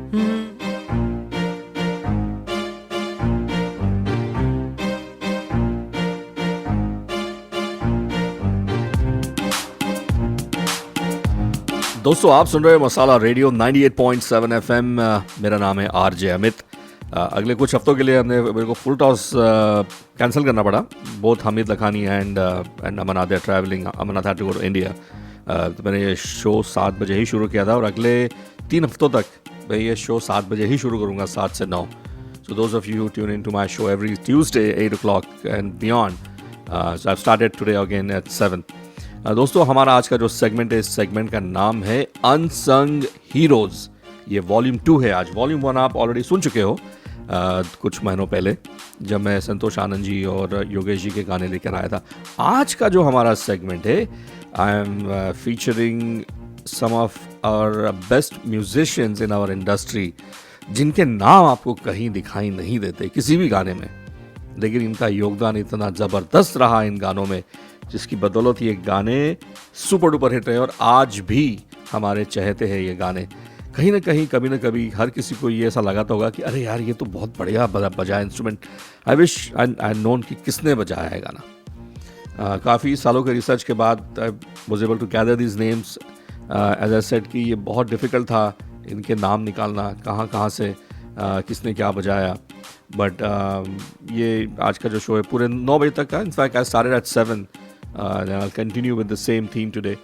दोस्तों आप सुन रहे हैं मसाला रेडियो 98.7 एफएम। मेरा नाम है आरजे अमित। अगले कुछ हफ्तों के लिए मेरे को फुल टॉस कैंसिल करना पड़ा। Both Hamid Lakhani and Aman they are travelling. Aman had to go to India. तो मैंने ये शो 7 बजे ही शुरू किया था और अगले 3 हफ्तों तक मैं ये शो 7 बजे ही शुरू करूँगा, 7 से 9। So those of you tune in to my show every Tuesday 8 o'clock and beyond. So I started today again at 7। दोस्तों हमारा आज का जो सेगमेंट है, इस सेगमेंट का नाम है अनसंग हीरोज। ये वॉल्यूम 2 है। आज वॉल्यूम 1 आप ऑलरेडी सुन चुके हो कुछ महीनों पहले, जब मैं संतोष आनंद जी और योगेश जी के गाने लेकर आया था। आज का जो हमारा सेगमेंट है, I am featuring some of our best musicians in our industry, जिनके नाम आपको कहीं दिखाई नहीं देते किसी भी गाने में, लेकिन इनका योगदान इतना ज़बरदस्त रहा इन गानों में, जिसकी बदौलत ये गाने सुपर डुपर हिट रहे और आज भी हमारे चहेते हैं ये गाने। कहीं ना कहीं कभी ना कभी हर किसी को ये ऐसा लगाता होगा कि अरे यार ये तो बहुत बढ़िया बजाया instrument. I wish I known कि किसने बजाया है गाना। काफ़ी सालों के रिसर्च के बाद I was able to gather these names. As I said कि ये बहुत डिफ़िकल्ट था इनके नाम निकालना, कहाँ से किसने क्या बजाया। बट ये आज का जो शो है पूरे 9 बजे तक का। In fact I started at 7 and I'll continue with the same theme today.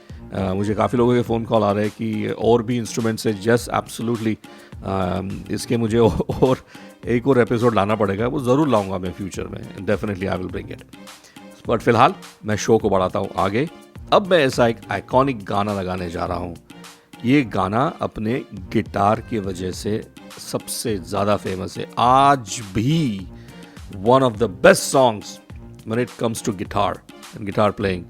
मुझे काफ़ी लोगों के फ़ोन कॉल आ रहे हैं कि और भी इंस्ट्रूमेंट्स है। यस एब्सोल्युटली, इसके मुझे और एक और एपिसोड लाना पड़ेगा, वो ज़रूर लाऊंगा मैं फ्यूचर में। Definitely I will bring it. But फिलहाल मैं शो को बढ़ाता हूँ आगे। अब मैं ऐसा एक आइकॉनिक गाना लगाने जा रहा हूँ। ये गाना अपने गिटार की वजह से सबसे ज़्यादा फेमस है। आज भी one of the best songs when it comes to guitar and guitar playing.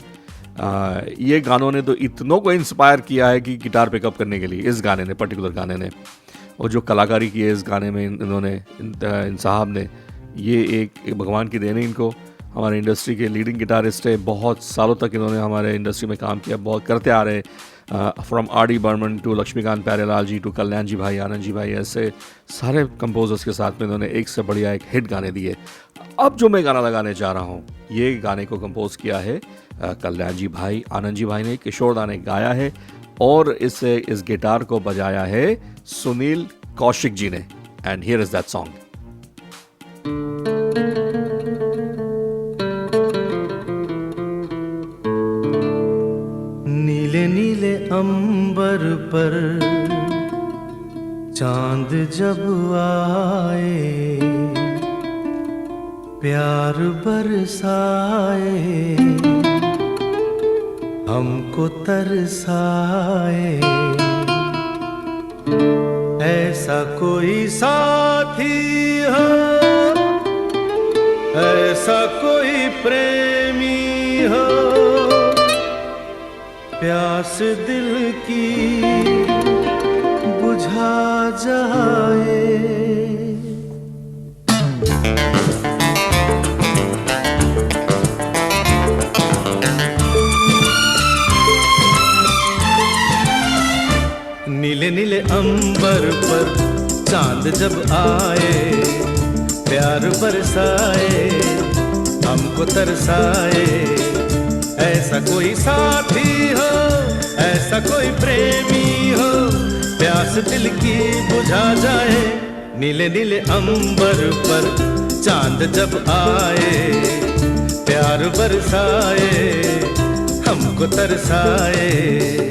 ये गानों ने तो इतनों को इंस्पायर किया है कि गिटार पिकअप करने के लिए, इस गाने ने, पर्टिकुलर गाने ने, और जो कलाकारी की है इस गाने में इन्होंने, इन साहब ने, ये एक भगवान की देन है इनको। हमारे इंडस्ट्री के लीडिंग गिटारिस्ट है, बहुत सालों तक इन्होंने हमारे इंडस्ट्री में काम किया, बहुत करते आ रहे हैं। From R D Burman to Laxmikant Pyarelal ji to Kalyan ji भाई, आनंद जी भाई, ऐसे सारे कंपोजर्स के साथ में इन्होंने एक से बढ़िया एक हिट गाने दिए। अब जो मैं गाना लगाने जा रहा हूँ, ये गाने को कंपोज किया है कल्याण जी भाई, आनंद जी भाई ने, किशोर दा ने गाया है और इस गिटार को बजाया है सुनील कौशिक जी ने। And here is that song. नीले नीले अंबर पर चांद जब आए, प्यार बरसाए, हमको तरसाए, ऐसा कोई साथी हो, ऐसा कोई प्रेमी हो, प्यास दिल की बुझा जाए। नीले नीले अंबर पर चांद जब आए, प्यार बरसाए, हमको तरसाए, ऐसा कोई साथी हो, ऐसा कोई प्रेमी हो, प्यास दिल की बुझा जाए। नीले नीले अंबर पर चांद जब आए, प्यार बरसाए, हमको तरसाए।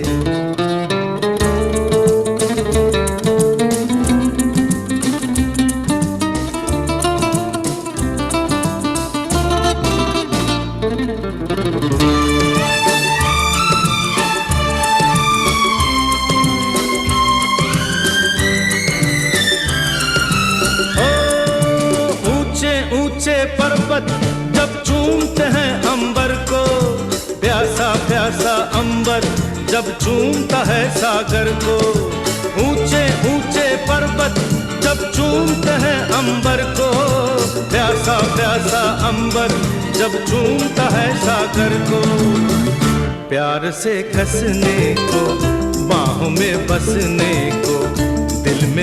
पर्वत जब चूमते हैं अंबर को, प्यासा प्यासा अंबर जब चूमता है सागर को। ऊंचे ऊंचे पर्वत जब चूमते हैं अंबर को, प्यासा प्यासा अंबर जब चूमता है सागर को। प्यार से कसने को, बाहों में बसने को, दिल में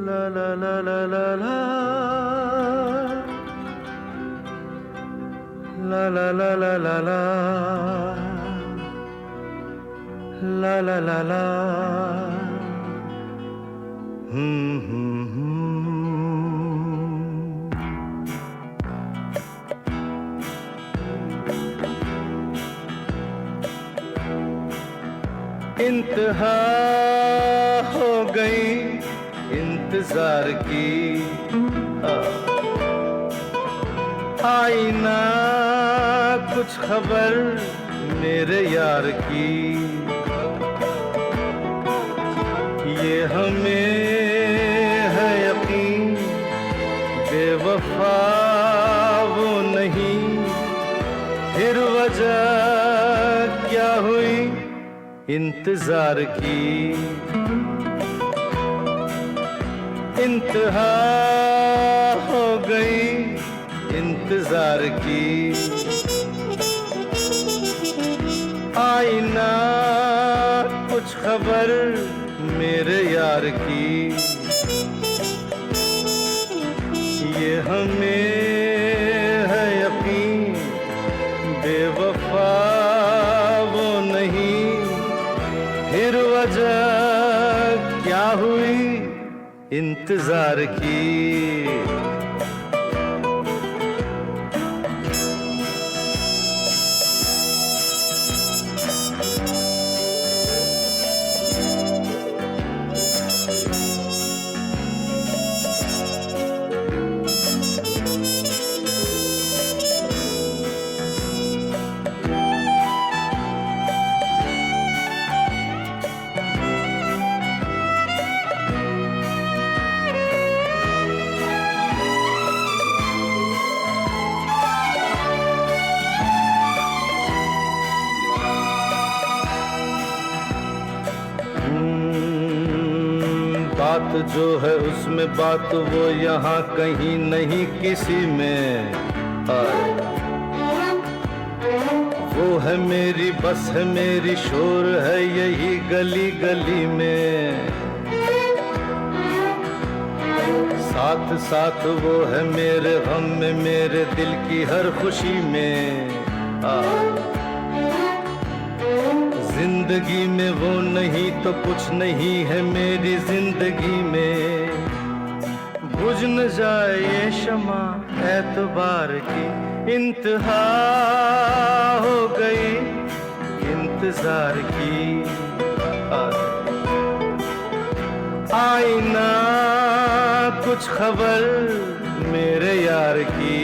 La la la la la la. La la la la la la. La la la la. इंतहा हो गई इंतजार की, आई ना कुछ खबर मेरे यार की, ये हमें है यकीन बेवफा वो नहीं, फिर वजह क्या हुई इंतजार की, इंतहा हो गई इंतजार की, आई ना कुछ खबर मेरे यार की, ये हमें है यकीन बेवफा वो नहीं, फिर वजह क्या हुई इंतजार की। बात जो है उसमें बात वो यहाँ कहीं नहीं किसी में, वो है मेरी बस है मेरी शोर है यही गली गली में, साथ साथ वो है मेरे गम में मेरे दिल की हर खुशी में, जिंदगी में वो नहीं तो कुछ नहीं है मेरी जिंदगी में, बुझ न जाए ये शमा एतबार की, इंतहा हो गई इंतजार की, आई ना कुछ खबर मेरे यार की,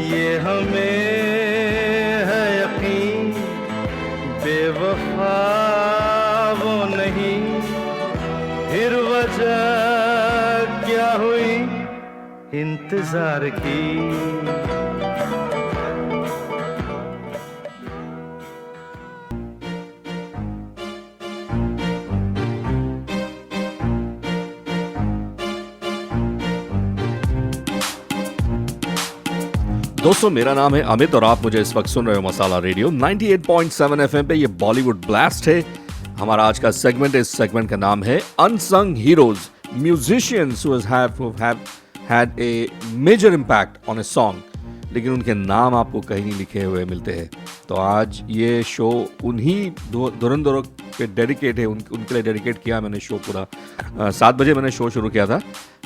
ये हमें बेवफा वो नहीं, फिर वजह क्या हुई इंतजार की। दोस्तों मेरा नाम है अमित और आप मुझे इस वक्त सुन रहे हो मसाला रेडियो 98.7 एफएम पे। ये बॉलीवुड ब्लास्ट है हमारा आज का सेगमेंट। इस सेगमेंट का नाम है unsung heroes, musicians who have had a major impact on a song, लेकिन उनके नाम आपको कहीं नहीं लिखे हुए मिलते हैं। तो आज ये शो उन्हीं धुरंधरों पे डेडिकेट है, उनके लिए डेडिकेट किया मैंने शो पूरा। 7 बजे मैंने शो शुरू किया था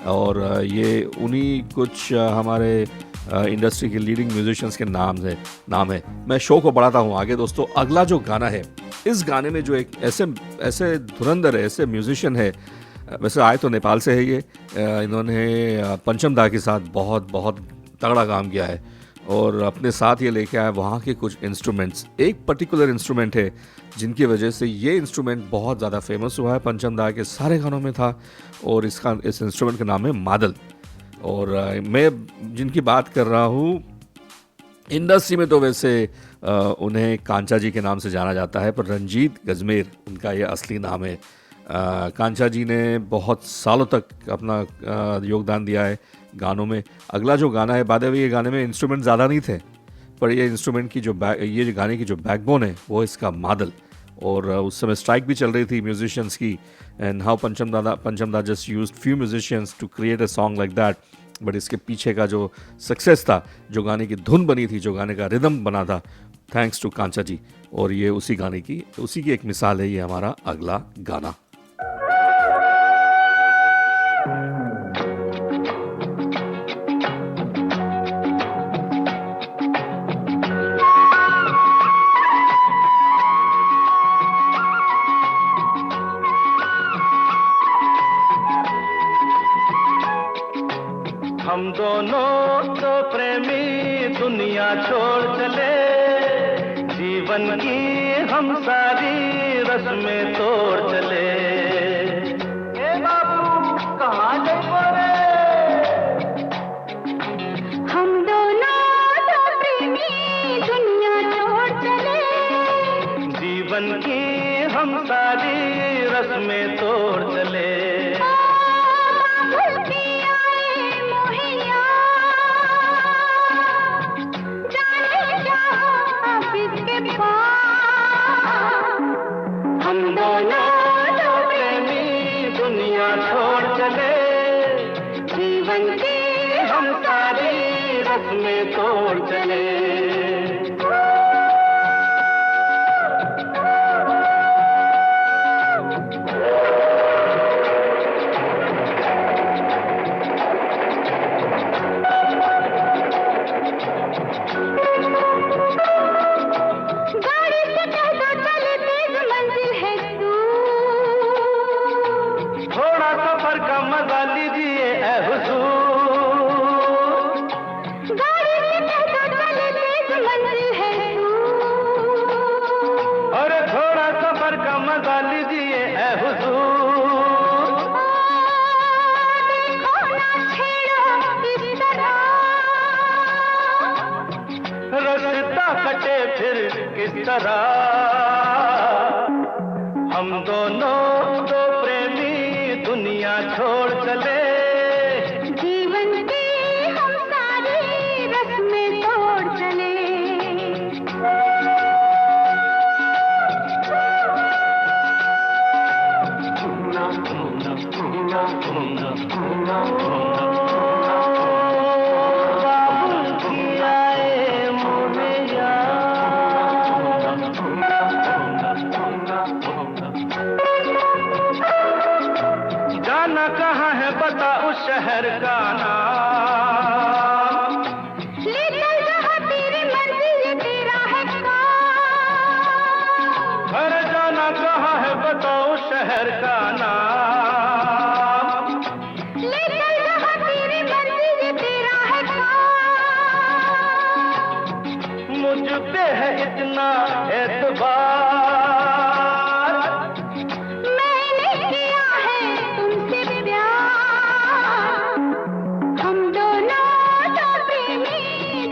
और ये उन्हीं कुछ हमारे इंडस्ट्री के लीडिंग म्यूजिशियंस के नाम है। मैं शो को बढ़ाता हूँ आगे। दोस्तों अगला जो गाना है, इस गाने में जो एक ऐसे धुरंधर है, ऐसे म्यूजिशियन है, वैसे आए तो नेपाल से है ये, इन्होंने पंचम दा के साथ बहुत बहुत तगड़ा काम किया है और अपने साथ ये लेके आया वहाँ के कुछ इंस्ट्रूमेंट्स। एक पर्टिकुलर इंस्ट्रूमेंट है जिनकी वजह से ये इंस्ट्रूमेंट बहुत ज़्यादा फेमस हुआ है, पंचम दा के सारे गानों में था और इस इंस्ट्रूमेंट का नाम है मादल। और मैं जिनकी बात कर रहा हूँ, इंडस्ट्री में तो वैसे उन्हें कांचा जी के नाम से जाना जाता है, पर रंजीत गजमेर उनका ये असली नाम है। कांचा जी ने बहुत सालों तक अपना योगदान दिया है गानों में। अगला जो गाना है, बाद में ये गाने में इंस्ट्रूमेंट ज़्यादा नहीं थे, पर ये इंस्ट्रूमेंट की ये गाने की जो बैकबोन है वो इसका मादल। और उस समय स्ट्राइक भी चल रही थी म्यूजिशियंस की, and how Pancham da just used few musicians to create a song like that. But इसके पीछे का जो सक्सेस था, जो गाने की धुन बनी थी, जो गाने का रिदम बना था, थैंक्स टू कांचा जी। और ये उसी की एक मिसाल है ये हमारा अगला गाना। हम दोनों तो प्रेमी दुनिया छोड़ चले, जीवन की हम सारी रस्में तोड़ चले। ए बाबू कहाँ गए रे? हम दोनों तो प्रेमी दुनिया छोड़ चले, जीवन की हम सारी रस्में तोड़ चले। हम दोनों तो प्रेमी दुनिया छोड़ चले, जीवन की हम सारी रस्में तोड़ चले। थोड़ा सफर का मजा लीजिए ऐ हुजूर, गाड़ी से कहता चले तेज मंजिल है दूर। अरे थोड़ा सफर का मजा लीजिए ऐ हुजूर। देखो ना छेड़ो इस तरह, रास्ता कटे फिर किस तरह। हम दोनों तो प्रेमी दुनिया छोड़ चले, जीवन की हम सारी रस्में तोड़ चले। जाना कहाँ है बता उस शहर का नाम, ले चल जहाँ तेरी मंजिल तेरा है काम। अरे जाना कहाँ है बता उस शहर का नाम। ले चल जहाँ तेरी मंजिल तेरा है काम। मुझ पे है इतना एतबार, मैंने किया है तुमसे प्यार। हम दोनों तो प्रेमी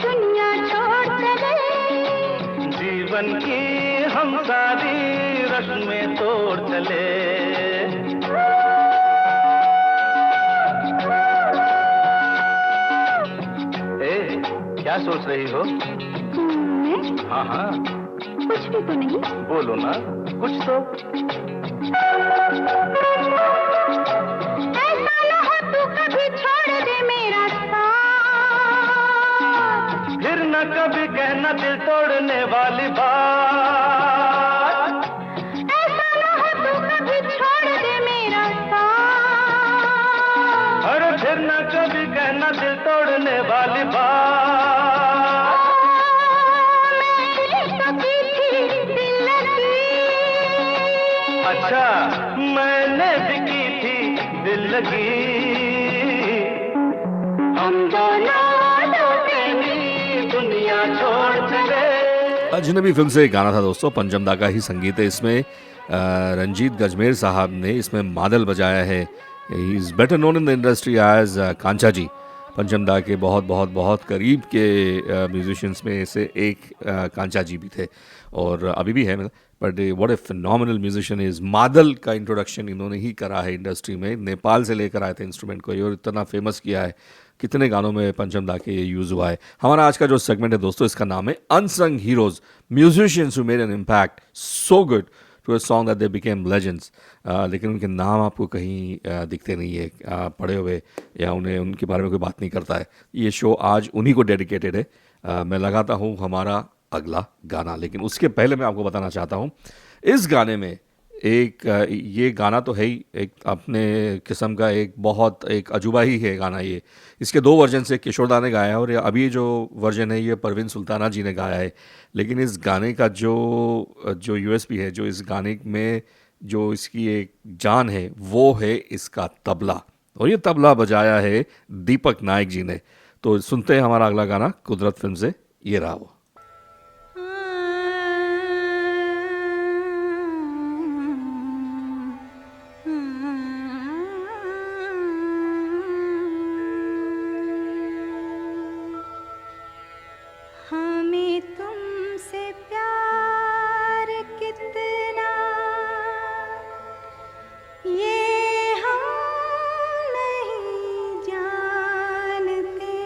दुनिया छोड़ चले, जीवन की हम सारी रस्में तोड़ चले। ए, क्या सोच रही हो? मैं हाँ हाँ कुछ भी तो नहीं। बोलो ना कुछ तो। ऐसा न हो तू कभी छोड़ दे मेरा साथ, फिर न कभी कहना दिल तोड़ने वाली बात। ऐसा न हो तू कभी छोड़ दे मेरा साथ। अरे फिर न कभी कहना दिल तोड़ने वाली बात। मैंने तो की थी दिल लगी, अच्छा मैंने भी की थी दिल लगी। हम दोनों तो प्रेमी दुनिया छोड़ चले। अजनबी फिल्म से एक गाना था दोस्तों, पंचम दा का ही संगीत है इसमें। रंजीत गजमेर साहब ने इसमें मादल बजाया है। He is better known in the industry as Kancha ji. Pancham दा के बहुत बहुत बहुत करीब के म्यूजिशियंस में से एक कांचा जी भी थे, और अभी भी है। But what A phenomenal musician is. मादल का इंट्रोडक्शन इन्होंने ही करा है इंडस्ट्री में, नेपाल से लेकर आए थे इंस्ट्रूमेंट को और इतना फेमस किया है। कितने गानों में पंचम दा के ये यूज़ हुआ है। हमारा आज का जो सेगमेंट है दोस्तों, इसका नाम है unsung heroes, musicians who made an impact so good to a song that they became legends, लेकिन उनके नाम आपको कहीं दिखते नहीं है पढ़े हुए, या उन्हें उनके बारे में कोई बात नहीं करता है। ये शो आज उन्हीं को डेडिकेटेड है। मैं लगाता हूँ हमारा अगला गाना, लेकिन उसके पहले मैं आपको बताना चाहता हूँ इस गाने में ये गाना तो है ही एक अपने किस्म का, एक बहुत एक अजूबा ही है गाना ये। इसके दो वर्जन से किशोर दा ने गाया है और अभी जो वर्जन है ये परवीन सुल्ताना जी ने गाया है। लेकिन इस गाने का जो जो यूएसपी है, जो इस गाने में जो इसकी एक जान है, वो है इसका तबला, और ये तबला बजाया है दीपक नायक जी ने। तो सुनते हैं हमारा अगला गाना कुदरत फिल्म से, ये रहा वो। हमें तुमसे प्यार कितना ये हम नहीं जानते,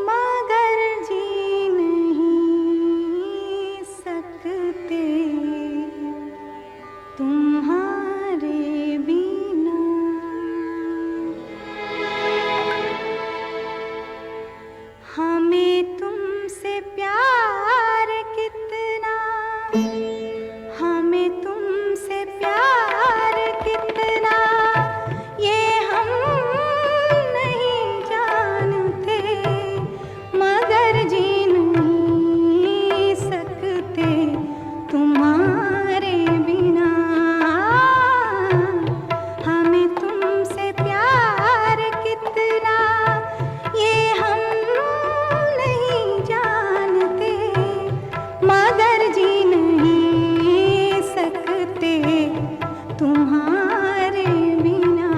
मगर जी नहीं सकते तुम्हारे बिना। हमें तुमसे प्यार कितना, हमें तुमसे प्यार कितना ये हम नहीं जानते, मगर जी नहीं सकते तुम्हारे बिना। हमें तुमसे प्यार कितना ये हम नहीं जानते, मगर जी नहीं सकते तुम्हारे बिना।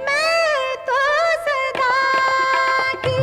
मैं तो सदा की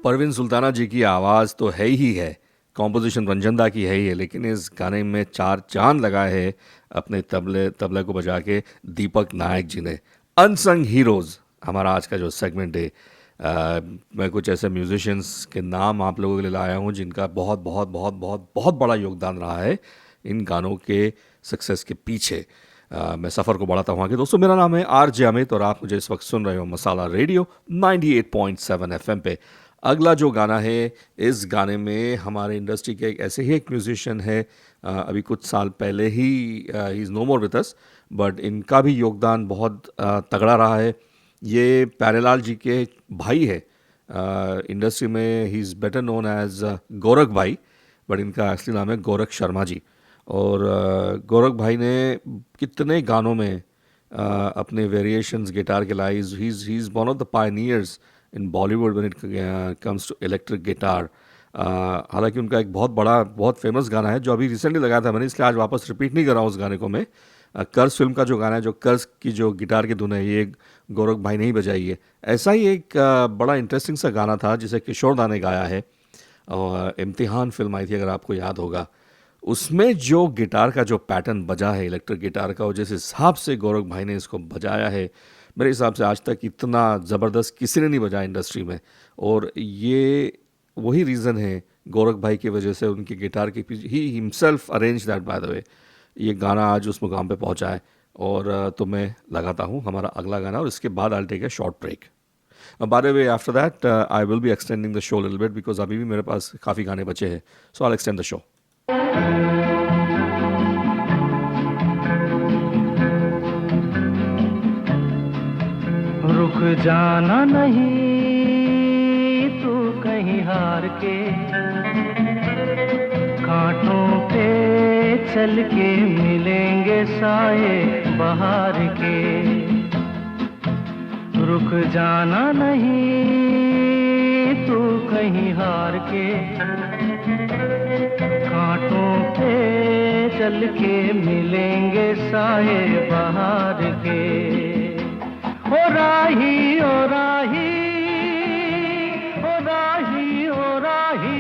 परवीन सुल्ताना जी की आवाज़ तो है ही है, कॉम्पोजिशन रंजन दा की है ही है, लेकिन इस गाने में चार चांद लगाए हैं अपने तबले को बजा के दीपक नायक जी ने। अनसंग हीरोज़ हमारा आज का जो सेगमेंट है, मैं कुछ ऐसे म्यूजिशियंस के नाम आप लोगों के लिए लाया हूँ जिनका बहुत बहुत बहुत बहुत बहुत बड़ा योगदान रहा है इन गानों के सक्सेस के पीछे। मैं सफ़र को बढ़ाता हूँ आगे। दोस्तों, मेरा नाम है आरजे अमित और आप मुझे इस वक्त सुन रहे हो मसाला रेडियो 98.7 एफएम पे। अगला जो गाना है, इस गाने में हमारे इंडस्ट्री के ऐसे ही एक म्यूजिशियन है, अभी कुछ साल पहले ही he is no more with us, but इनका भी योगदान बहुत तगड़ा रहा है। ये प्यारेलाल जी के भाई है। इंडस्ट्री में he is better known as Gorakh bhai, but इनका असली नाम है गोरख शर्मा जी। और गोरख भाई ने कितने गानों में अपने वेरिएशंस गिटार के लाए। He is one of the pioneers in Bollywood when it comes to electric guitar. हालांकि उनका एक बहुत फेमस गाना है जो अभी रिसेंटली लगाया था मैंने, इसलिए आज वापस रिपीट नहीं कर रहा हूँ उस गाने को मैं। कर्ज फिल्म का जो गाना है, जो कर्ज की जो गिटार की धुन है, ये गोरख भाई ने ही बजाई है। ऐसा ही एक बड़ा इंटरेस्टिंग सा गाना था जिसे किशोर दा ने गाया है, और इम्तिहान फिल्म आई थी अगर आपको याद होगा। उसमें जो गिटार का जो पैटर्न बजा है इलेक्ट्रिक गिटार का, और जिस हिसाब से गोरख भाई ने इसको बजाया है, मेरे हिसाब से आज तक इतना ज़बरदस्त किसी ने नहीं बजाया इंडस्ट्री में। और ये वही रीज़न है गोरख भाई की वजह से उनकी गिटार के पीछे he himself arrange that bye the वे, ये गाना आज उस मुकाम पे पहुंचा है। और तो मैं लगाता हूँ हमारा अगला गाना, और इसके बाद I take a short break. By the way, after that I will be extending the show little bit because अभी भी मेरे पास काफ़ी गाने बचे हैं, so I will extend the show. रुक जाना नहीं तू कहीं हार के, कांटों पे चल के मिलेंगे साए बहार के। रुक जाना नहीं तू कहीं हार के, कांटों पे चल के मिलेंगे साए बहार के। ओ राही ओ राही ओ राही ओ राही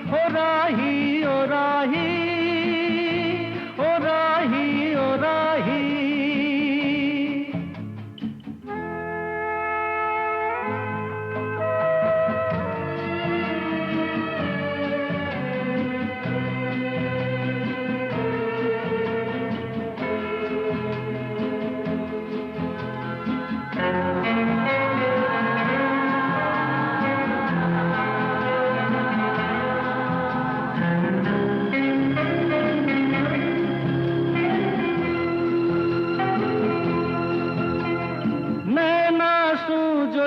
ओ राही ओ राही ओ राही ओ राही।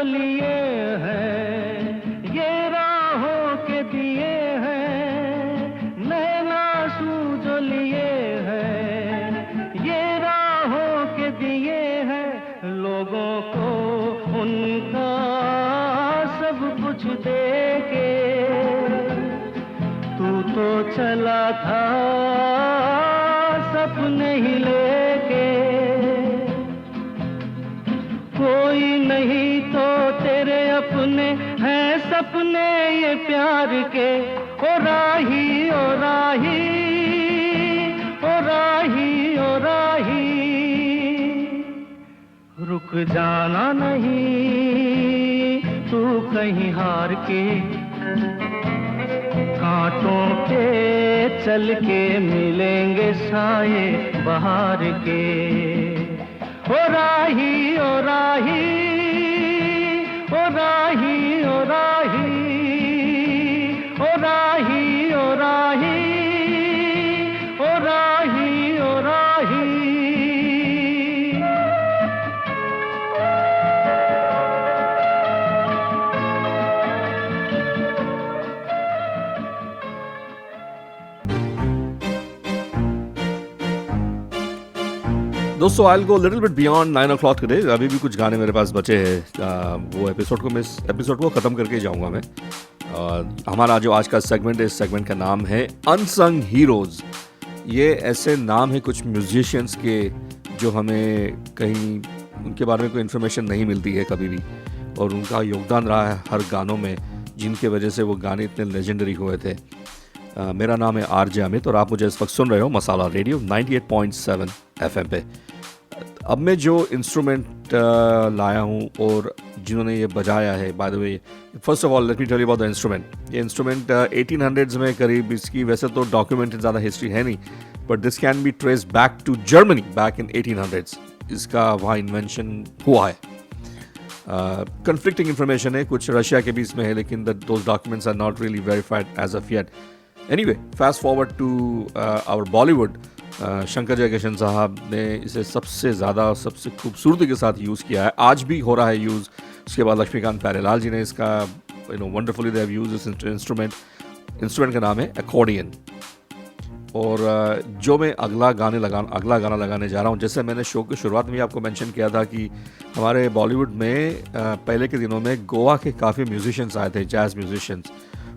लिए हैं ये राहों के दिए हैं, नैना आंसू जो लिए हैं ये राहों के दिए हैं। लोगों को उनका सब कुछ दे के तू तो चला था सपने ही लेके। कोई नहीं तो तेरे अपने हैं सपने ये प्यार के। ओ राही ओ राही ओ राही ओ राही, रुक जाना नहीं तू कहीं हार के, कांटों पे चल के मिलेंगे साए बहार के। ओ राही ओ राही ओ राही ओ राही ओ राही ओ राही ओ राही ओ राही। दोस्तों, I will go little bit beyond 9 o'clock today. अभी भी कुछ गाने मेरे पास बचे हैं, वो एपिसोड को ख़त्म करके ही जाऊंगा मैं। हमारा जो आज का सेगमेंट है, इस सेगमेंट का नाम है अनसंग हीरोज़। ये ऐसे नाम है कुछ म्यूजिशियंस के जो हमें कहीं उनके बारे में कोई इन्फॉर्मेशन नहीं मिलती है कभी भी, और उनका योगदान रहा है हर गानों में, जिनके वजह से वो गाने इतने लेजेंडरी हुए थे। मेरा नाम है आरजे अमित और आप मुझे इस वक्त सुन रहे हो मसाला रेडियो 98.7 एफएम पे। अब मैं जो इंस्ट्रूमेंट लाया हूँ और जिन्होंने ये बजाया है, by the way first of all let me tell you about the instrument. ये इंस्ट्रूमेंट 1800s में करीब, इसकी वैसे तो डॉक्यूमेंटेड ज़्यादा हिस्ट्री है नहीं, but this can be trace back to Germany back in 1800s। इसका वहाँ इन्वेंशन हुआ है। कंफ्लिक्टिंग इन्फॉर्मेशन है, कुछ रशिया के भी इसमें है, लेकिन those documents are not really verified as of yet. Anyway, fast forward to our Bollywood. Shankar Jaikishan sahab ने इसे सबसे ज़्यादा, सबसे खूबसूरती के साथ यूज़ किया है, आज भी हो रहा है यूज़। उसके बाद लक्ष्मीकांत प्यारेलाल जी ने इसका wonderfully they have used this instrument का नाम है अकॉर्डियन। और जो मैं अगला गाना लगाने जा रहा हूँ, जैसे मैंने शो की शुरुआत में आपको मेंशन किया था कि हमारे बॉलीवुड में पहले के दिनों में गोवा के काफ़ी म्यूजिशियंस आए थे, जैज़ म्यूजिशियंस,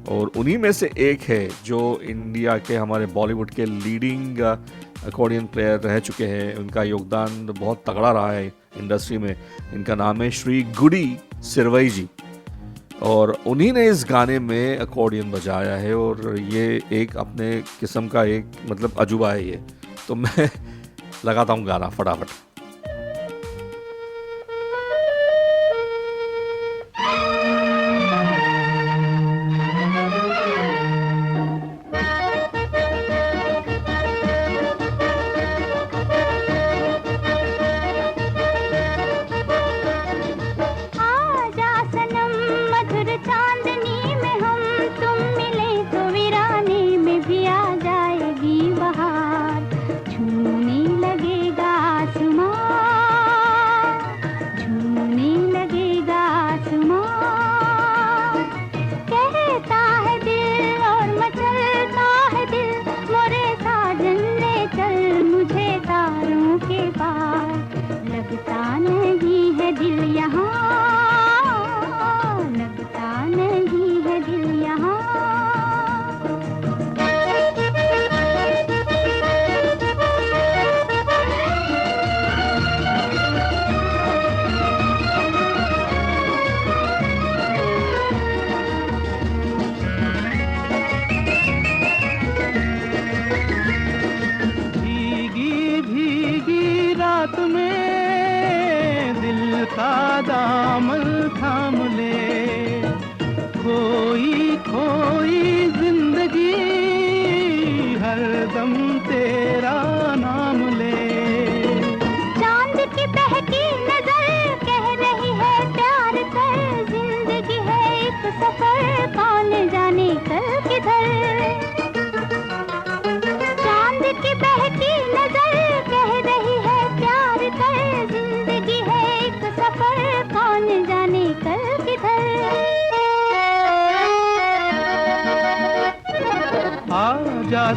और उन्हीं में से एक है जो इंडिया के, हमारे बॉलीवुड के लीडिंग अकॉर्डियन प्लेयर रह चुके हैं। उनका योगदान बहुत तगड़ा रहा है इंडस्ट्री में। इनका नाम है श्री गुडी सिरवई जी, और उन्हीं ने इस गाने में अकॉर्डियन बजाया है, और ये एक अपने किस्म का एक मतलब अजूबा है ये। तो मैं लगाता हूँ गाना फटाफट।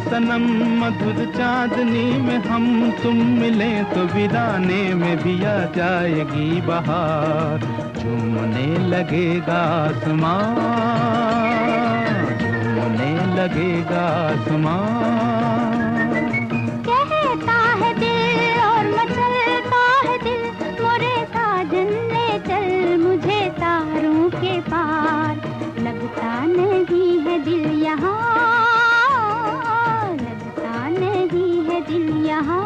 सनम मधुर चांदनी में हम तुम मिले तो वीराने में भी आ जाएगी बहार। झूमने लगेगा आसमां, झूमने लगेगा आसमां। कहता है दिल और मचलता है दिल, मोरे साजन ले चल मुझे तारों के पार। लगता नहीं है दिल यहाँ, दिल यहाँ।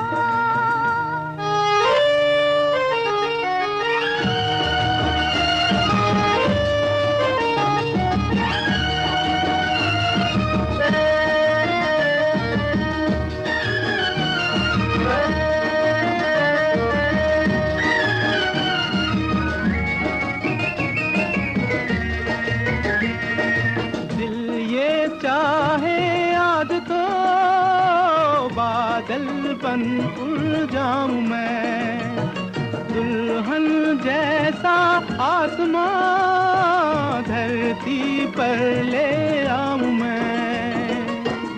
दिल ये चाहे आज तो बादल बन उड़ जाऊं मैं, दुल्हन जैसा आसमां धरती पर ले आऊं मैं।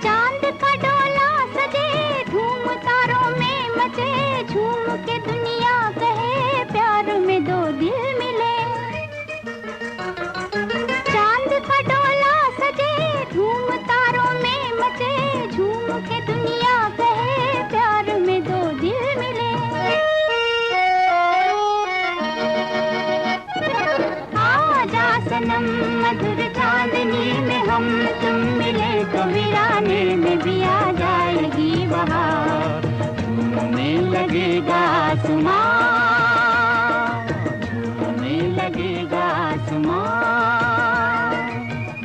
चांद का डोला सजे धूम तारों में मचे, झूम के दुनिया कहे प्यार में दो दिल मिले। चांद का डोला सजे धूम तारों में मचे, झूम के दुनिया कहे प्यार में दो दिल मिले। में हम तुम मिले तो वीराने में भी आ जाएगी बहार, झूमने लगेगा आसमां, झूमने लगेगा आसमां।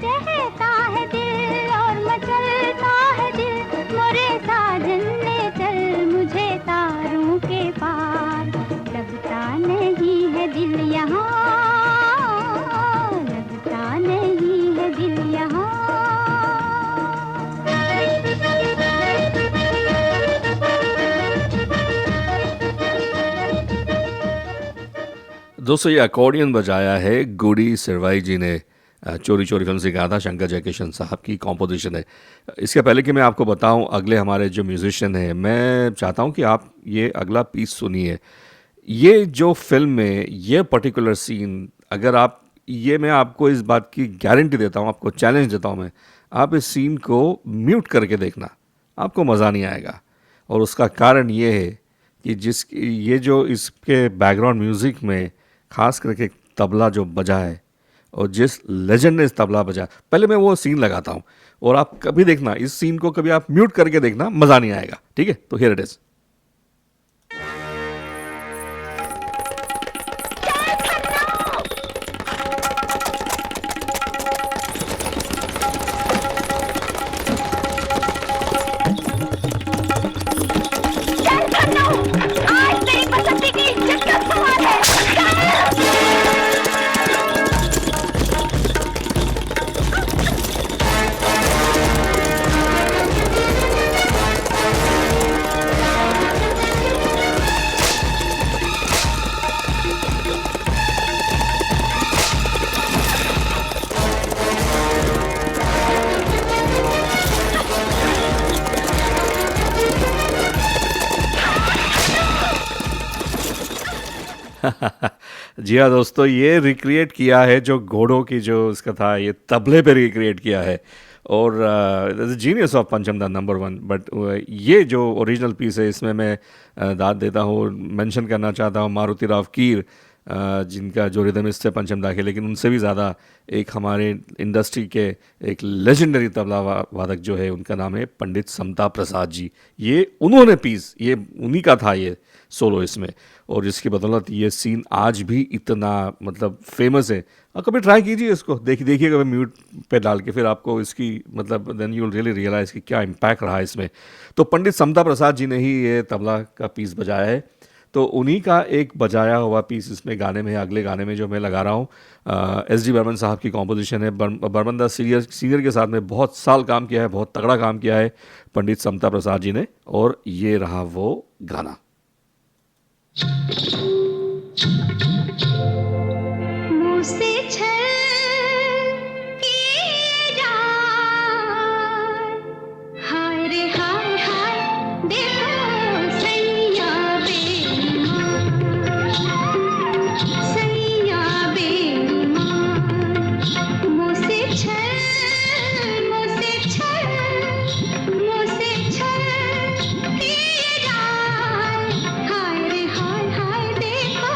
कहता है दिल और मचलता है दिल, मोरे साजन ले चल मुझे तारों के पार, लगता नहीं है दिल यहाँ, लगता नहीं है दिल यहाँ। दोस्तों ये अकॉर्डियन बजाया है गुडी सिरवाई जी ने, चोरी चोरी फिल्म से गाया था, शंकर जयकिशन साहब की कॉम्पोजिशन है। इसके पहले कि मैं आपको बताऊं अगले हमारे जो म्यूजिशियन हैं, मैं चाहता हूं कि आप ये अगला पीस सुनिए। ये जो फिल्म में ये पर्टिकुलर सीन, अगर आप ये, मैं आपको इस बात की गारंटी देता हूं, आपको चैलेंज देता हूं मैं, आप इस सीन को म्यूट करके देखना, आपको मज़ा नहीं आएगा। और उसका कारण ये है कि ये जो इसके बैकग्राउंड म्यूज़िक में खास करके तबला जो बजा है और जिस लेजेंड ने इस तबला बजा, पहले मैं वो सीन लगाता हूँ और आप कभी देखना इस सीन को, कभी आप म्यूट करके देखना, मज़ा नहीं आएगा, ठीक है? तो हियर इट इज़। जी हाँ दोस्तों, ये रिक्रिएट किया है जो घोड़ों की जो इसका था, ये तबले पे रिक्रिएट किया है। और जीनियस ऑफ पंचम दा नंबर 1। बट ये जो ओरिजिनल पीस है इसमें मैं दाद देता हूँ, मेंशन करना चाहता हूँ मारुति राव कीर, जिनका जो रिदमिस्ट है पंचम दा के, लेकिन उनसे भी ज़्यादा एक हमारे इंडस्ट्री के एक लेजेंडरी तबला वादक जो है, उनका नाम है पंडित समता प्रसाद जी। ये उन्होंने पीस, ये उन्हीं का था ये सोलो इसमें, और जिसकी बदौलत ये सीन आज भी इतना मतलब फेमस है। और कभी ट्राई कीजिए इसको, देखिए कभी म्यूट पे डाल के, फिर आपको इसकी मतलब then you will really realize कि क्या इम्पैक्ट रहा है इसमें। तो पंडित समता प्रसाद जी ने ही ये तबला का पीस बजाया है, तो उन्हीं का एक बजाया हुआ पीस इसमें गाने में है। अगले गाने में जो मैं लगा रहा हूँ एस.डी. बर्मन साहब की कॉम्पोजिशन है। बर्मन दास सीनियर के साथ में बहुत साल काम किया है, बहुत तगड़ा काम किया है पंडित समता प्रसाद जी ने, और ये रहा वो गाना। मुँह से छल किए जाए, हाय रे हाय हाय, देखो सैया बेईमान, सैया बेईमान। मुँह से छल, मुँह से छल, मुँह से छल किए जाए, हाय रे हाय हाय, देखो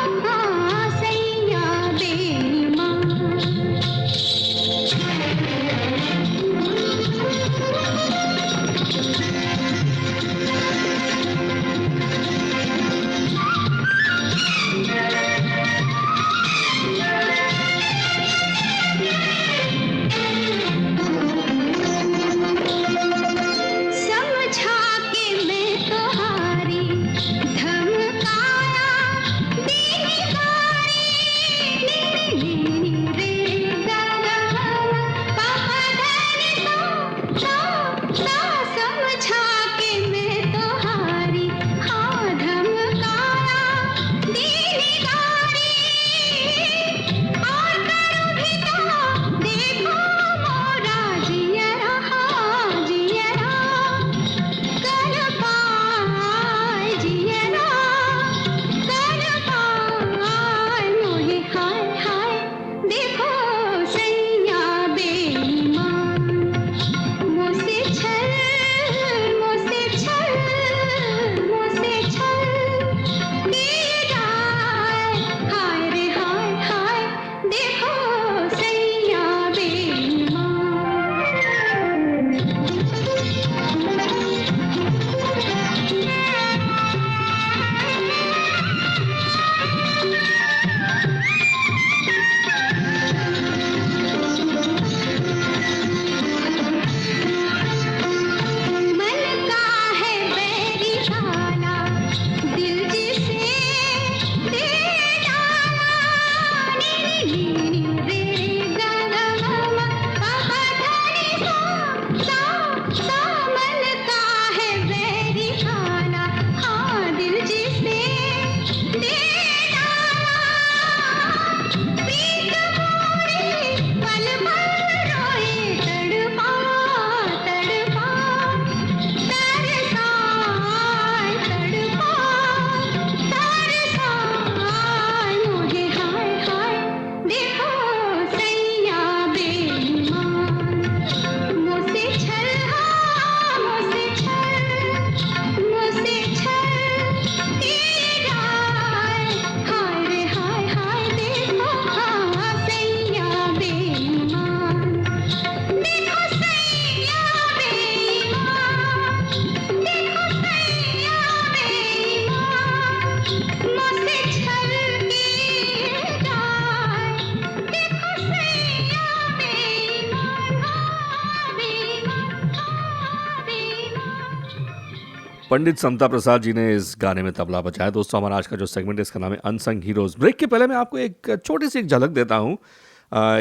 पंडित संता प्रसाद जी ने इस गाने में तबला बजाया। दोस्तों हमारा आज का जो सेगमेंट है इसका नाम है अनसंग हीरोज़। ब्रेक के पहले मैं आपको एक छोटी सी एक झलक देता हूँ।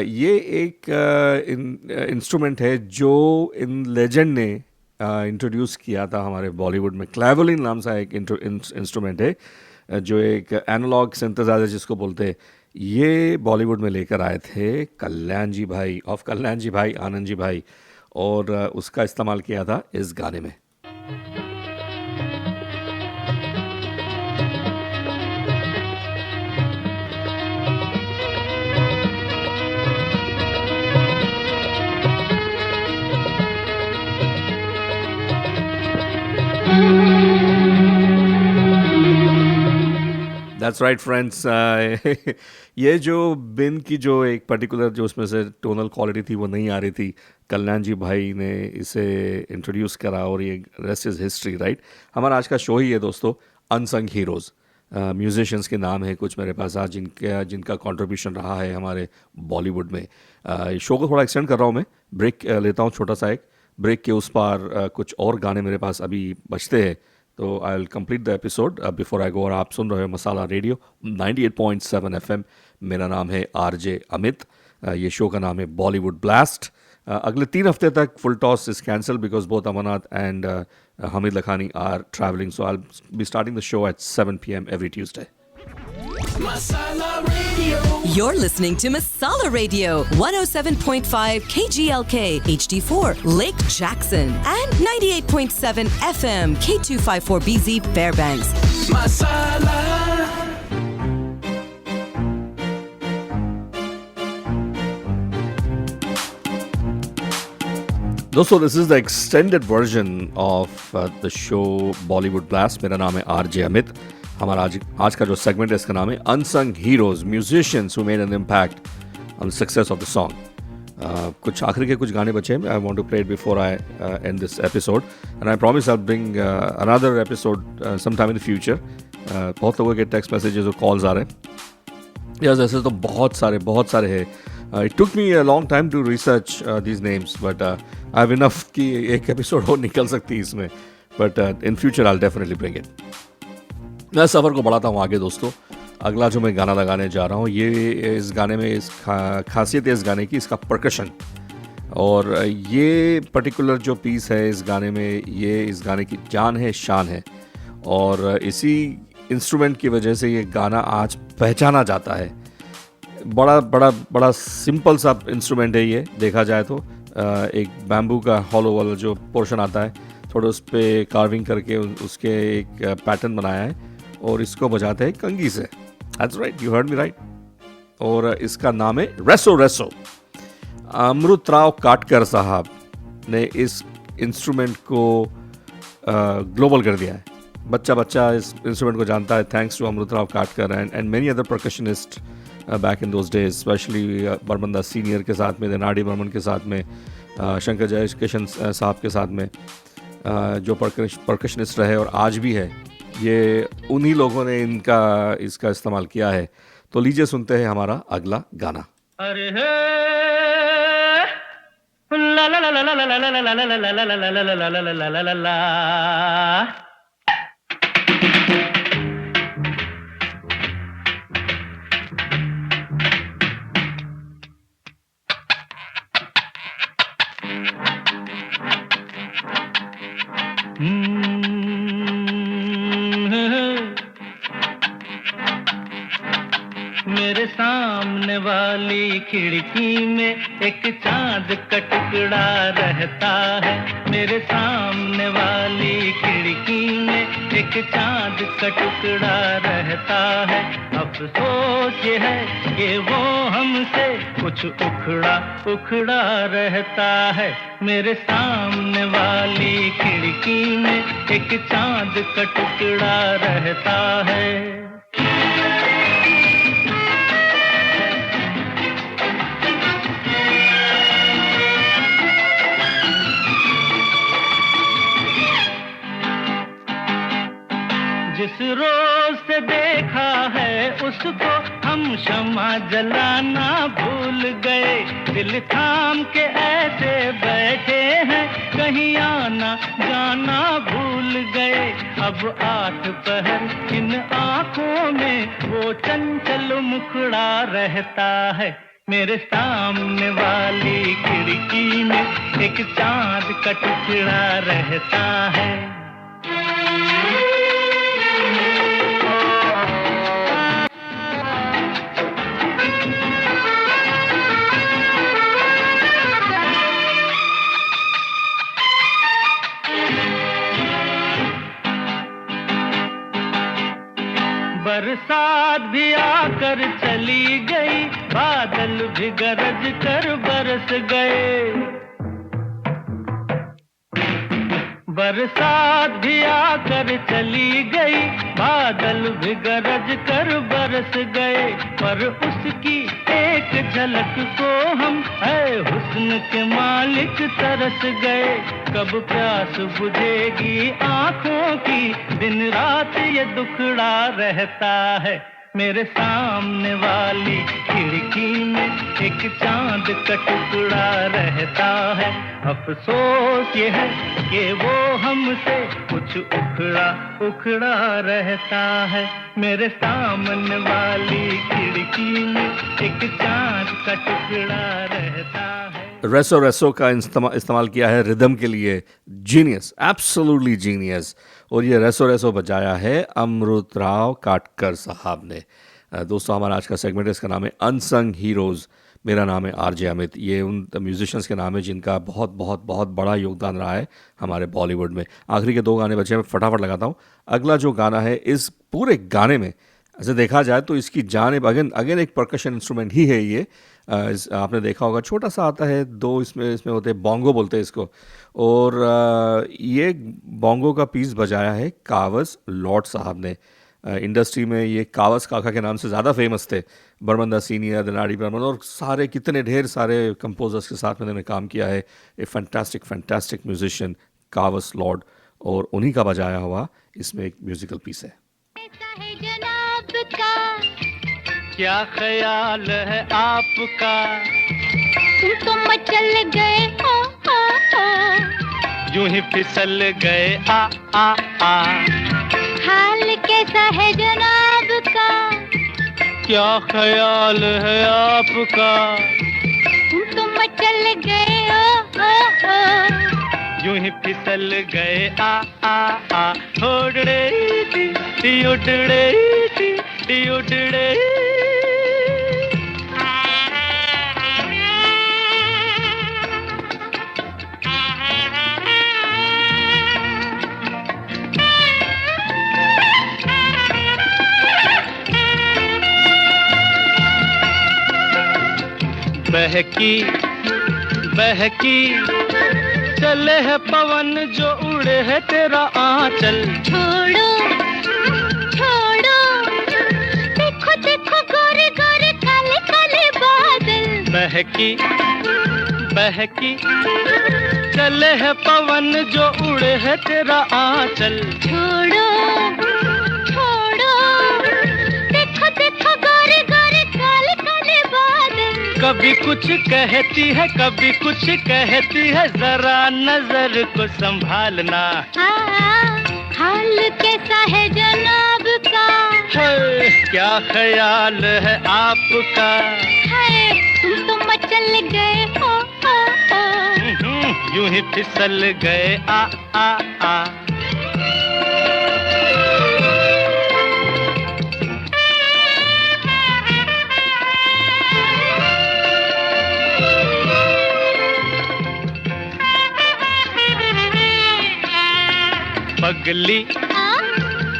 ये एक इंस्ट्रूमेंट है जो इन लेजेंड ने इंट्रोड्यूस किया था हमारे बॉलीवुड में। क्लेवलिन नाम सा एक इंस्ट्रूमेंट है जो एक एनालॉग सिंथेसाइजर जिसको बोलते हैं। ये बॉलीवुड में लेकर आए थे कल्याण जी भाई, आनंद जी भाई, और उसका इस्तेमाल किया था इस गाने में। That's right friends. ये जो बिन की जो एक पर्टिकुलर जो उसमें से टोनल क्वालिटी थी वो नहीं आ रही थी, कल्याण जी भाई ने इसे इंट्रोड्यूस करा और ये रेस्ट इज़ हिस्ट्री, राइट। हमारा आज का शो ही है दोस्तों अनसंग हीरोज़। म्यूजिशियंस के नाम है कुछ मेरे पास आज जिनका कंट्रीब्यूशन रहा है हमारे बॉलीवुड में। शो को थोड़ा एक्सटेंड कर रहा हूँ मैं, ब्रेक लेता हूँ छोटा सा एक। ब्रेक के उस पार कुछ और गाने मेरे पास अभी बचते हैं, तो I will complete the episode before I go. और आप सुन रहे हो मसाला रेडियो 98.7 FM। मेरा नाम है आरजे अमित। ये शो का नाम है बॉलीवुड ब्लास्ट। अगले 3 हफ्ते तक full toss is cancel because both Amarnath and Hamid Lakhani are travelling, so I be starting the show at 7 PM every Tuesday. You're listening to Masala Radio, 107.5 KGLK HD4 Lake Jackson and 98.7 FM K254BZ Fairbanks. Masala. दोस्तों this is the extended version of the show Bollywood blast. मेरा नाम है RJ Amit. हमारा आज का जो segment है इसका नाम है unsung heroes, musicians who made an impact on success of the song. कुछ आखिर के कुछ गाने बचे हैं। I want to play it before I end this episode and I promise I bring another episode some time in the future. बहुत लोगों के टेक्स्ट मैसेजेस और कॉल्स आ रहे हैं। यस, ऐसे तो बहुत सारे हैं। It took me a long time to research these names, but I have enough कि एक एपिसोड और निकल सकती है इसमें, but in future I will definitely bring it. मैं सफ़र को बढ़ाता हूँ आगे दोस्तों। अगला जो मैं गाना लगाने जा रहा हूँ, ये इस गाने में इस खासियत है इस गाने की, इसका परकशन। और ये पर्टिकुलर जो पीस है इस गाने में, ये इस गाने की जान है, शान है। और इसी इंस्ट्रूमेंट की वजह से ये गाना आज पहचाना जाता है। बड़ा सिंपल सा इंस्ट्रूमेंट है ये, देखा जाए तो। एक बैम्बू का हॉलो वाला जो पोर्शन आता है, थोड़ा उस पर कार्विंग करके उसके एक पैटर्न बनाया है और इसको बजाते हैं कंगी से। That's right, you heard me right. और इसका नाम है रेसो रेसो। अमृतराव काटकर साहब ने इस इंस्ट्रूमेंट को ग्लोबल कर दिया है। बच्चा इस इंस्ट्रूमेंट को जानता है thanks to Amritrao Katkar and many other percussionist back in those days, specially Burman Das senior के साथ में, आर डी बर्मन के साथ में, शंकर जयकिशन साहब के साथ में, जो परकशनिस्ट रहे और आज भी है। ये उन्हीं लोगों ने इसका इस्तेमाल किया है। तो लीजिए सुनते हैं हमारा अगला गाना। अरे हे ला ला ला ला ला ला ला ला ला ला ला ला ला ला ला। मेरे सामने वाली खिड़की में एक चांद का टुकड़ा रहता है। मेरे सामने वाली खिड़की में एक चांद का टुकड़ा रहता है। अफसोस ये है कि वो हमसे कुछ उखड़ा रहता है। मेरे सामने वाली खिड़की में एक चांद का टुकड़ा रहता है। जिस रोज से देखा है उसको हम शम्मा जलाना भूल गए। दिल थाम के ऐसे बैठे हैं कहीं आना जाना भूल गए। अब 8 पहर इन आँखों में वो चंचल मुखड़ा रहता है। मेरे सामने वाली खिड़की में एक चांद का टुकड़ा रहता है। बरसात भी आकर चली गई, बादल भी गरज कर बरस गए। बरसात भी आकर चली गई, बादल भी गरज कर बरस गए। पर उसकी एक झलक को हम है हुस्न के मालिक तरस गए। कब प्यास बुझेगी आँखों की, दिन रात ये दुखड़ा रहता है। मेरे सामने वाली खिड़की में एक चांद का टुकड़ा रहता है। अफसोस ये है कि वो हमसे कुछ उखड़ा उखड़ा रहता है। मेरे सामने वाली खिड़की में एक चांद का टुकड़ा रहता है। रेसो रेसो का इस्तेमाल किया है रिदम के लिए। Genius, absolutely genius. और ये रेसो रेसो बजाया है अमृत राव काटकर साहब ने। दोस्तों, हमारा आज का सेगमेंट है, इसका नाम है अनसंग हीरोज़। मेरा नाम है आरजे अमित। ये उन म्यूजिशियंस के नाम है जिनका बहुत बहुत बहुत बड़ा योगदान रहा है हमारे बॉलीवुड में। आखिरी के 2 गाने बचे हैं, मैं फटाफट लगाता हूँ। अगला जो गाना है, इस पूरे गाने में ऐसे देखा जाए तो इसकी जान अगेन एक परकशन इंस्ट्रूमेंट ही है ये। आपने देखा होगा, छोटा सा आता है, 2 इसमें होते हैं, बोंगो बोलते हैं इसको। और ये बोंगो का पीस बजाया है कावस लॉर्ड साहब ने। इंडस्ट्री में ये कावस काका के नाम से ज़्यादा फेमस थे। बर्मन दा सीनियर, दनाड़ी बर्मन और सारे कितने ढेर सारे कंपोजर्स के साथ मैंने काम किया है। ए फैंटास्टिक म्यूजिशियन कावस लॉर्ड, और उन्हीं का बजाया हुआ इसमें एक म्यूजिकल पीस है। क्या ख्याल है आपका, तुम तो मचल गए हो, यूं ही फिसल गए आ हाल कैसा है जनाब का, क्या ख्याल है आपका, तुम तो मचल गए हो, यूं ही फिसल गए आ उड़ड़े टी उड़ड़े टी उड़ड़े। बहकी चले है पवन जो उड़े है तेरा आंचल। छोड़ो देखो गोरे गोरे काले काले बादल। बहकी चले है पवन जो उड़े है तेरा आंचल। छोड़ो देखो गोरे गोरे काले काले बादल। कभी कुछ कहती है कभी कुछ कहती है, जरा नजर को संभालना। हाल कैसा है जनाब का, है क्या ख्याल है आपका, है तुम तो मचल गए हो, यूं ही फिसल गए आ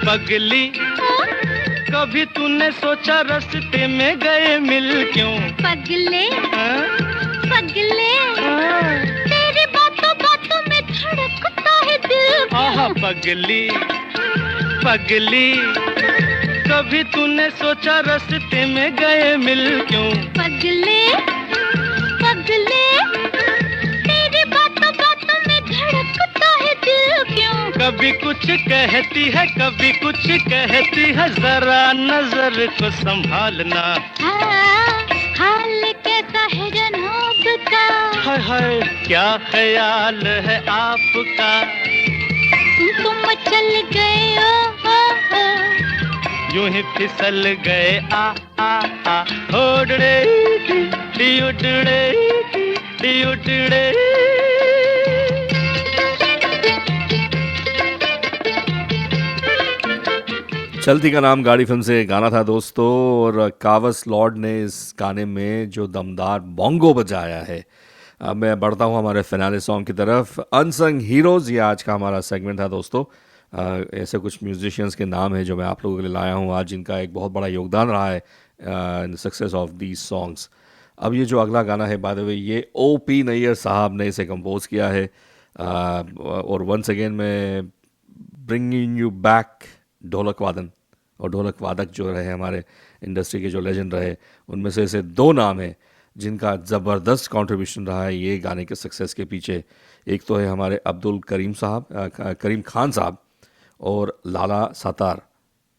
पगली कभी तूने सोचा रास्ते में गए मिल क्यों। पगले तेरी बातों में धड़कता है दिल। आहा पगली कभी तूने सोचा रास्ते में गए मिल क्यों। पगले तेरी बातों में धड़कता है दिल क्यों। कभी कुछ कहती है कभी कुछ कहती है, जरा नजर को संभालना। हाल कैसा है जनाब का, हाय क्या ख्याल है आपका, तुम तो मचल गए यूं ही फिसल गए आ आ आ उड़ड़े डी उड़ड़े डी उड़ड़े चलती का नाम गाड़ी फिल्म से गाना था दोस्तों, और कावस लॉर्ड ने इस गाने में जो दमदार बोंगो बजाया है। अब मैं बढ़ता हूँ हमारे फिनाले सॉन्ग की तरफ। अनसंग हीरोज़, ये आज का हमारा सेगमेंट था दोस्तों। ऐसे कुछ म्यूजिशियंस के नाम हैं जो मैं आप लोगों के लिए लाया हूँ आज, जिनका एक बहुत बड़ा योगदान रहा है in the success of these songs. अब ये जो अगला गाना है, बाय द वे, ये O.P. नैयर साहब ने इसे कंपोज किया है। और वंस अगेन मैं ब्रिंगिंग यू बैक ढोलक वादन, और ढोलक वादक जो रहे हमारे इंडस्ट्री के जो लेजेंड रहे, उनमें से ऐसे दो नाम हैं जिनका ज़बरदस्त कंट्रीब्यूशन रहा है ये गाने के सक्सेस के पीछे। एक तो है हमारे अब्दुल करीम खान साहब और लाला सातार।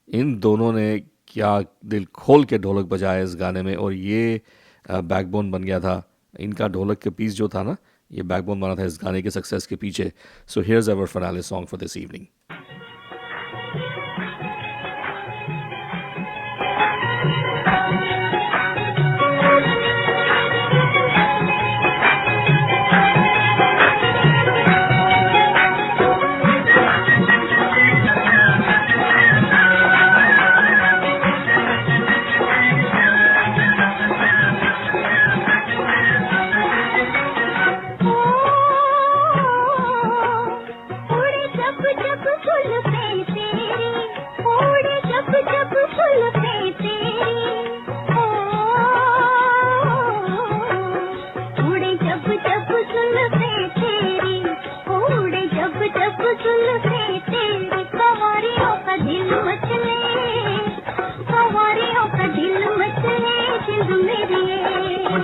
इन दोनों ने क्या दिल खोल के ढोलक बजाया इस गाने में, और ये बैकबोन बन गया था। इनका ढोलक के पीस जो था ना, ये बैकबोन बना था इस गाने के सक्सेस के पीछे। So here's our finale song for this evening.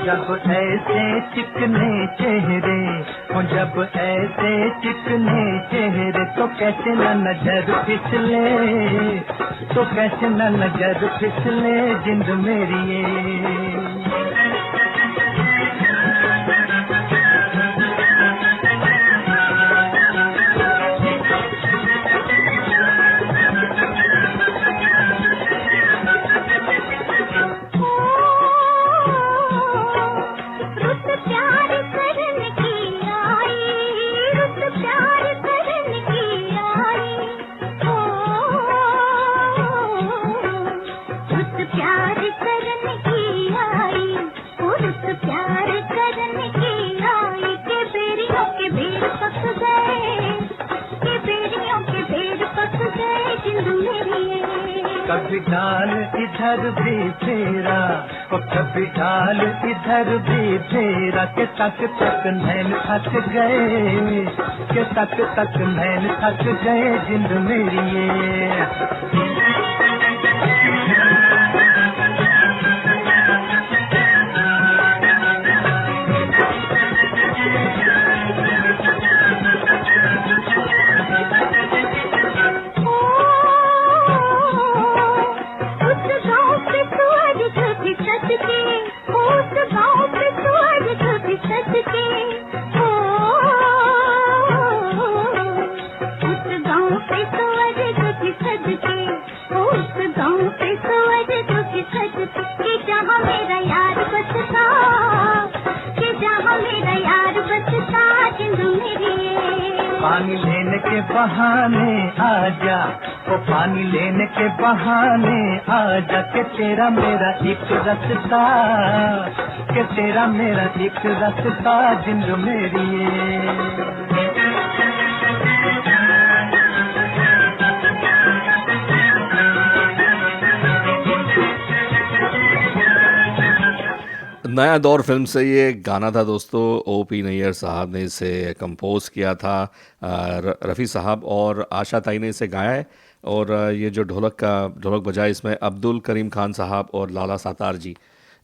जब ऐसे चिकने चेहरे, जब ऐसे चिकने चेहरे, तो कैसे न नजर फिसले, तो कैसे न नजर फिसले जिंद मेरी ये। कभी ढाल इधर भी फेरा, और कभी ढाल इधर भी फेरा, के तक तक नैन थक गए, के तक तक नैन थक गए जिंद मेरी ये। पानी लेने के बहाने आजा, ओ पानी लेने के बहाने आजा, के तेरा मेरा एक रास्ता, के तेरा मेरा एक रास्ता जिंद मेरी ये। नया दौर फिल्म से ये गाना था दोस्तों। O.P. नैयर साहब ने इसे कंपोज किया था, रफ़ी साहब और आशा ताई ने इसे गाया है, और ये जो ढोलक बजाए इसमें अब्दुल करीम खान साहब और लाला सातार जी,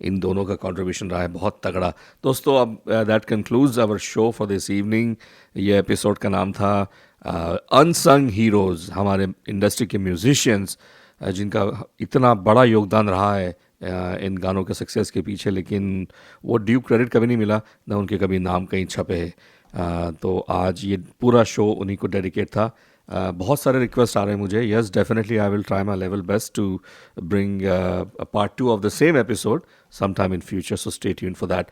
इन दोनों का कंट्रीब्यूशन रहा है बहुत तगड़ा दोस्तों। अब that concludes our show for this evening. ये एपिसोड का नाम था अनसंग हीरोज़, हमारे इंडस्ट्री के म्यूजिशियंस जिनका इतना बड़ा योगदान रहा है इन गानों के सक्सेस के पीछे, लेकिन वो ड्यू क्रेडिट कभी नहीं मिला, ना उनके कभी नाम कहीं छपे है। तो आज ये पूरा शो उन्हीं को डेडिकेट था। बहुत सारे रिक्वेस्ट आ रहे हैं मुझे. Yes, definitely I will try my level best to bring a part 2 of the same episode sometime in future. So stay tuned for that.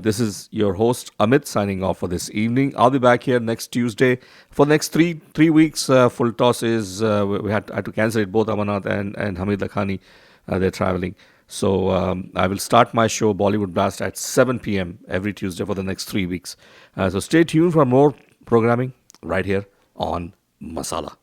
This is your host Amit signing off for this evening. I'll be back here next Tuesday for the next three weeks. Full toss is we had to cancel it. Both Amarnath and Hamid Lakhani they're traveling. So I will start my show Bollywood Blast at 7 p.m. every Tuesday for the next 3 weeks. So stay tuned for more programming right here on Masala.